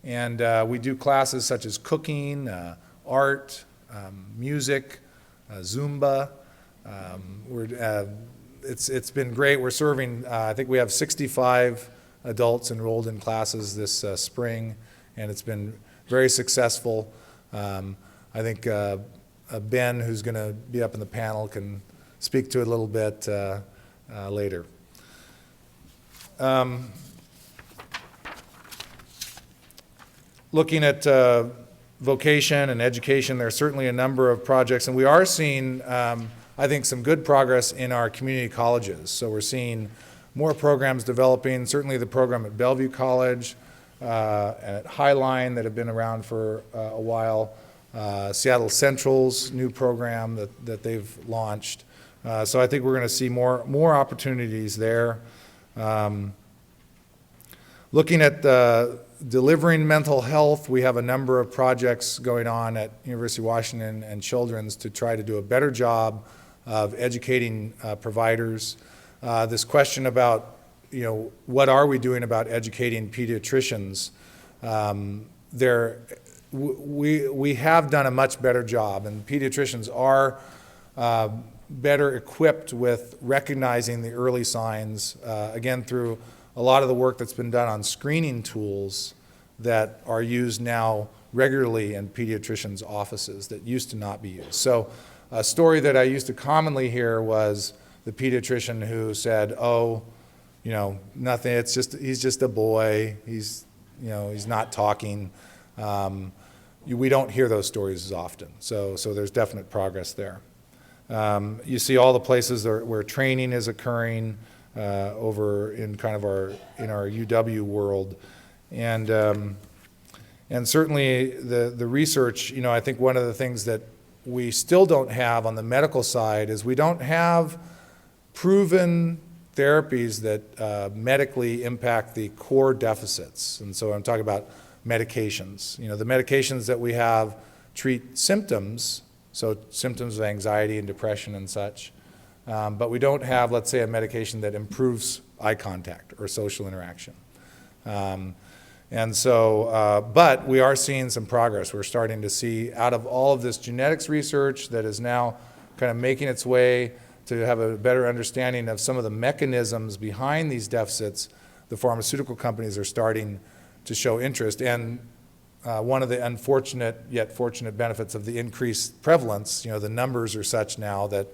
And we do classes such as cooking, art, music, Zumba. It's been great. We're serving, I think we have 65 adults enrolled in classes this spring, and it's been very successful. I think Ben, who's going to be up in the panel, can speak to it a little bit later. Looking at vocation and education, there are certainly a number of projects, and we are seeing, I think, some good progress in our community colleges. So we're seeing more programs developing, certainly the program at Bellevue College, at Highline that have been around for a while, Seattle Central's new program that they've launched. So I think we're going to see more opportunities there. Looking at delivering mental health, we have a number of projects going on at University of Washington and Children's to try to do a better job of educating providers. This question about, what are we doing about educating pediatricians? We have done a much better job, and pediatricians are better equipped with recognizing the early signs, again, through a lot of the work that's been done on screening tools that are used now regularly in pediatricians' offices that used to not be used. So a story that I used to commonly hear was the pediatrician who said, nothing, he's just a boy, he's not talking. We don't hear those stories as often, so there's definite progress there. You see all the places where training is occurring over in kind of our UW world, and certainly the research. I think one of the things that we still don't have on the medical side is we don't have proven therapies that medically impact the core deficits. And so I'm talking about medications. The medications that we have treat symptoms, so symptoms of anxiety and depression and such, but we don't have, let's say, a medication that improves eye contact or social interaction. But we are seeing some progress. We're starting to see, out of all of this genetics research that is now kind of making its way to have a better understanding of some of the mechanisms behind these deficits, the pharmaceutical companies are starting to show interest. And one of the unfortunate yet fortunate benefits of the increased prevalence, the numbers are such now that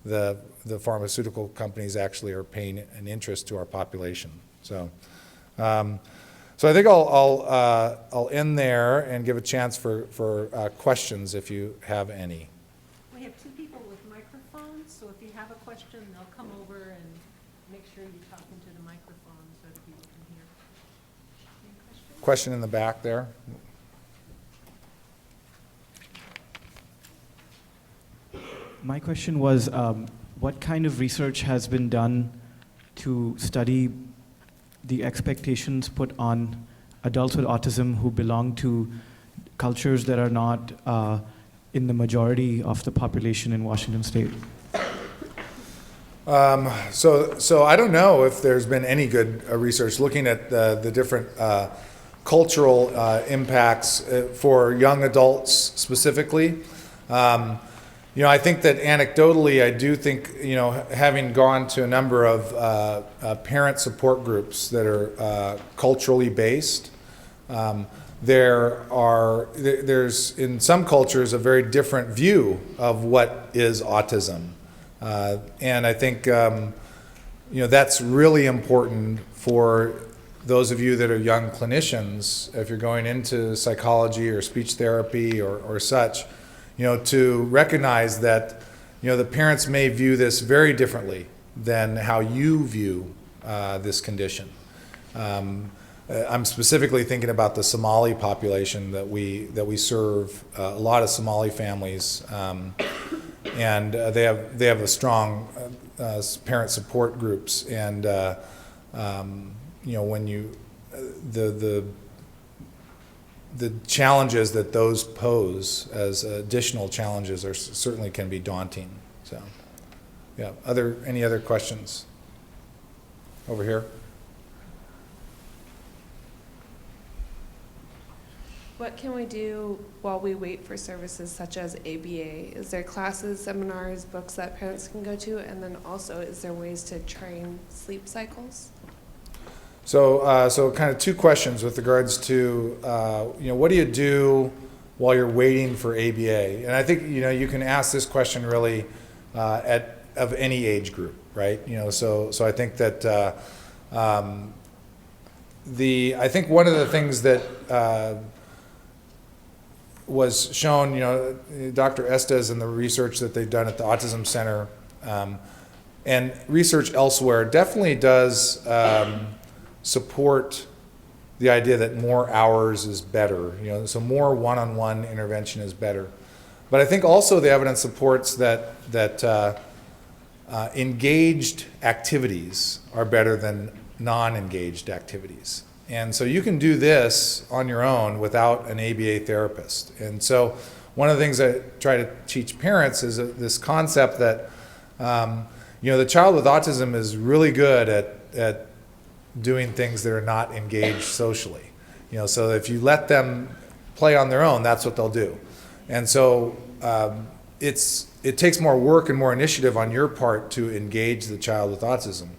the pharmaceutical companies actually are paying an interest to our population. So I think I'll end there and give a chance for questions if you have any.
We have two people with microphones, so if you have a question, they'll come over and make sure you talk into the microphone so that people can hear. Any questions?
Question in the back there.
My question was, what kind of research has been done to study the expectations put on adults with autism who belong to cultures that are not in the majority of the population in Washington State?
So I don't know if there's been any good research looking at the different cultural impacts for young adults specifically. I think that anecdotally, I do think, having gone to a number of parent support groups that are culturally based, there's in some cultures a very different view of what is autism. And I think, that's really important for those of you that are young clinicians, if you're going into psychology or speech therapy or such, to recognize that, the parents may view this very differently than how you view this condition. I'm specifically thinking about the Somali population that we serve, a lot of Somali families, and they have a strong parent support groups, and when the challenges that those pose as additional challenges are certainly can be daunting. So, yeah. Any other questions? Over here.
What can we do while we wait for services such as ABA? Is there classes, seminars, books that parents can go to? And then also, is there ways to train sleep cycles?
So kind of two questions with regards to, what do you do while you're waiting for ABA? And I think, you can ask this question really of any age group, right? So I think that I think one of the things that was shown, Dr. Estes and the research that they've done at the Autism Center and research elsewhere definitely does support the idea that more hours is better. So more one-on-one intervention is better. But I think also the evidence supports that engaged activities are better than non-engaged activities. And so you can do this on your own without an ABA therapist. And so one of the things I try to teach parents is this concept that, the child with autism is really good at doing things that are not engaged socially. So if you let them play on their own, that's what they'll do. And so it takes more work and more initiative on your part to engage the child with autism.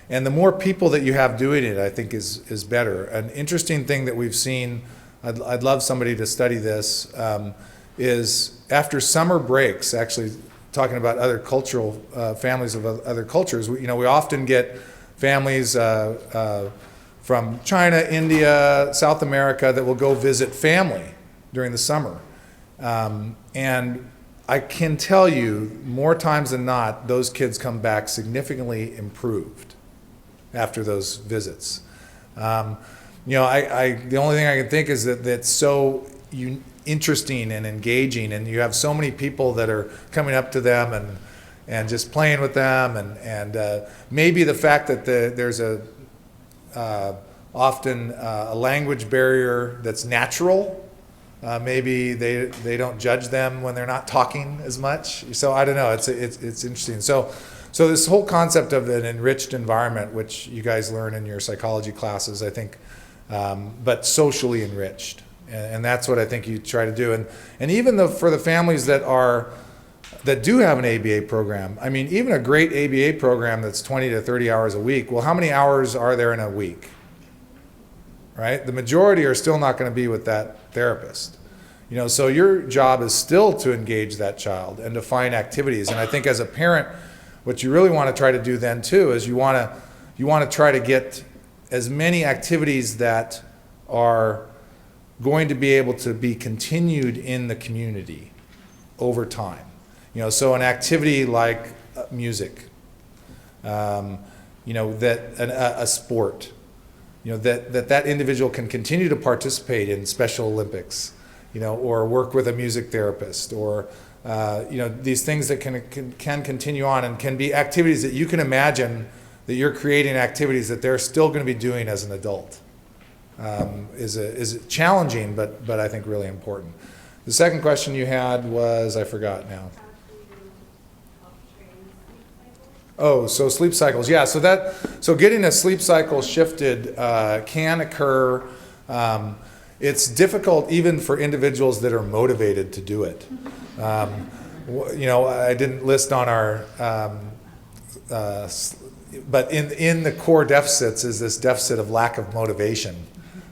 And the more people that you have doing it, I think is better. An interesting thing that we've seen, I'd love somebody to study this, is after summer breaks, actually talking about other cultural families of other cultures, we often get families from China, India, South America that will go visit family during the summer. And I can tell you, more times than not, those kids come back significantly improved after those visits. The only thing I can think is that that's so interesting and engaging, and you have so many people that are coming up to them and just playing with them, and maybe the fact that there's often a language barrier that's natural. Maybe they don't judge them when they're not talking as much. So I don't know. It's interesting. So this whole concept of an enriched environment, which you guys learn in your psychology classes, I think, but socially enriched, and that's what I think you try to do. And even for the families that do have an ABA program, I mean, even a great ABA program that's 20 to 30 hours a week. Well, how many hours are there in a week? Right? The majority are still not going to be with that therapist. So your job is still to engage that child and to find activities. And I think as a parent, what you really want to try to do then too is you want to try to get as many activities that are going to be able to be continued in the community over time. So an activity like music, a sport, that individual can continue to participate in Special Olympics, or work with a music therapist, or these things that can continue on and can be activities that you can imagine that you're creating activities that they're still going to be doing as an adult. Is challenging, but I think really important. The second question you had was, I forgot now. Oh, so sleep cycles. Yeah, so getting a sleep cycle shifted can occur. It's difficult even for individuals that are motivated to do it. I didn't list on our, but in the core deficits is this deficit of lack of motivation,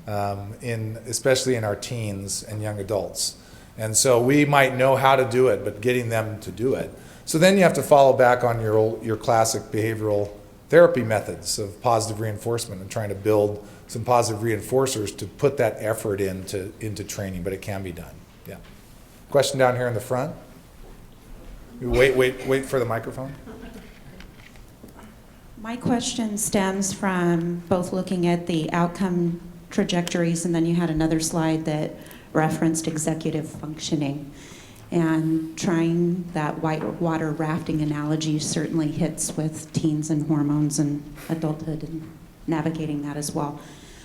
especially in our teens and young adults. And so we might know how to do it, but getting them to do it. So then you have to follow back on your classic behavioral therapy methods of positive reinforcement and trying to build some positive reinforcers to put that effort into training, but it can be done. Yeah. Question down here in the front. Wait for the microphone.
My question stems from both looking at the outcome trajectories, and then you had another slide that referenced executive functioning. And trying that whitewater rafting analogy certainly hits with teens and hormones and adulthood and navigating that as well.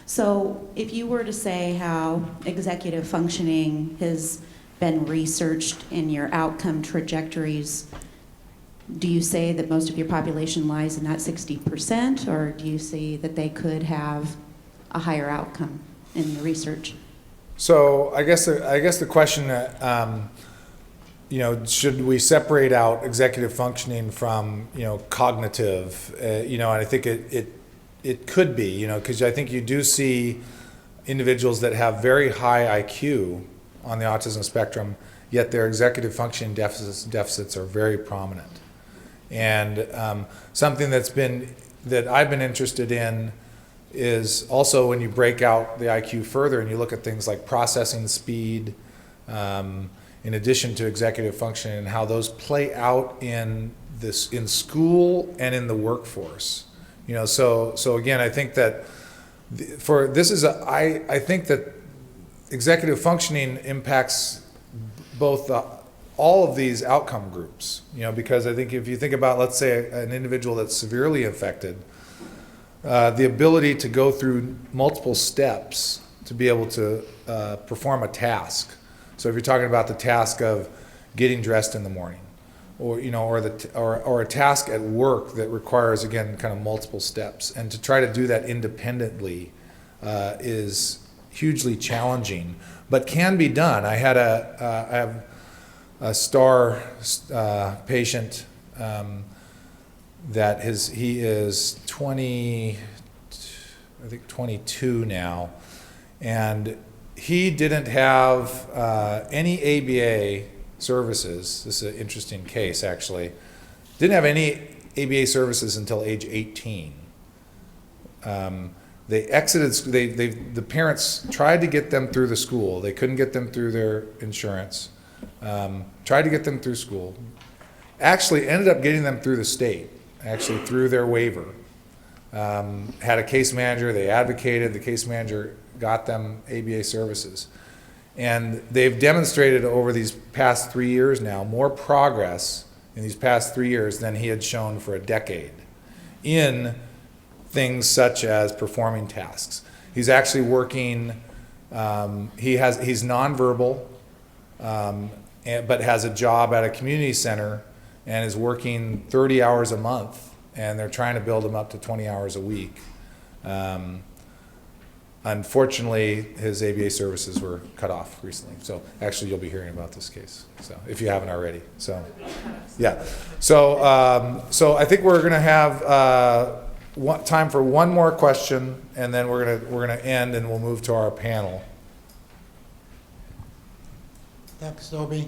So if you were to say how executive functioning has been researched in your outcome trajectories, do you say that most of your population lies in that 60%, or do you see that they could have a higher outcome in the research?
So I guess the question, should we separate out executive functioning from, cognitive? And I think it could be, because I think you do see individuals that have very high IQ on the autism spectrum, yet their executive functioning deficits are very prominent. And something that I've been interested in is also when you break out the IQ further and you look at things like processing speed, in addition to executive functioning, and how those play out in school and in the workforce. So again, I think that I think that executive functioning impacts both all of these outcome groups, because I think if you think about, let's say, an individual that's severely affected, the ability to go through multiple steps to be able to perform a task. So if you're talking about the task of getting dressed in the morning, or or a task at work that requires, again, kind of multiple steps, and to try to do that independently is hugely challenging, but can be done. I have a STAR patient that he is 22 now, and he didn't have any ABA services. This is an interesting case, actually. Didn't have any ABA services until age 18. They exited. The parents tried to get them through the school. They couldn't get them through their insurance. Tried to get them through school. Actually ended up getting them through the state. Actually through their waiver. Had a case manager. They advocated. The case manager got them ABA services. And they've demonstrated over these past 3 years now more progress in these past 3 years than he had shown for a decade in things such as performing tasks. He's actually working, he's nonverbal, but has a job at a community center and is working 30 hours a month, and they're trying to build him up to 20 hours a week. Unfortunately, his ABA services were cut off recently. So actually, you'll be hearing about this case, so if you haven't already. So, yeah. So I think we're going to have time for one more question, and then we're gonna end, and we'll move to our panel.
Dr. Stobbe,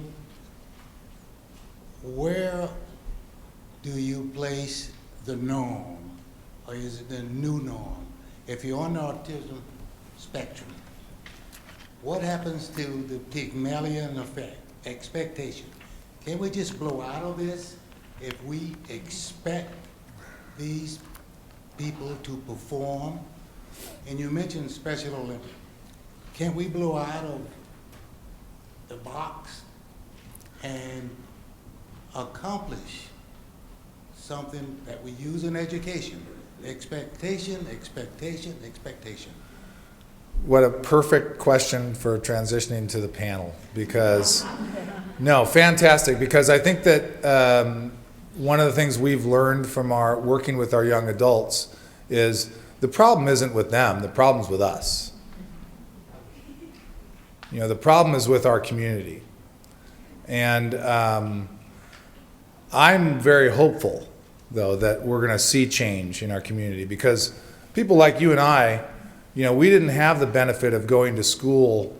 where do you place the norm, or is it the new norm? If you're on the autism spectrum, what happens to the Pygmalion effect, expectation? Can we just blow out of this if we expect these people to perform? And you mentioned Special Olympics. Can we blow out of the box and accomplish something that we use in education? Expectation, expectation, expectation.
What a perfect question for transitioning to the panel, because, no, fantastic, because I think that one of the things we've learned from our working with our young adults is the problem isn't with them, the problem's with us. The problem is with our community. And I'm very hopeful, though, that we're going to see change in our community, because people like you and I, we didn't have the benefit of going to school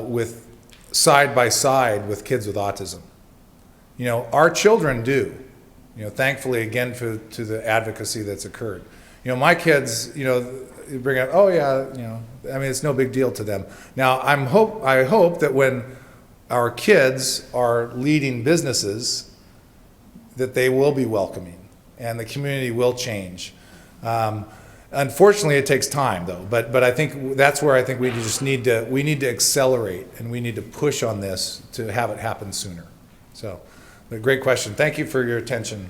with side by side with kids with autism. Our children do. Thankfully, again, to the advocacy that's occurred. My kids, bring up, oh yeah, it's no big deal to them. Now, I hope that when our kids are leading businesses, that they will be welcoming and the community will change. Unfortunately, it takes time, though. But I think that's where I think we need to accelerate, and we need to push on this to have it happen sooner. So, but great question. Thank you for your attention.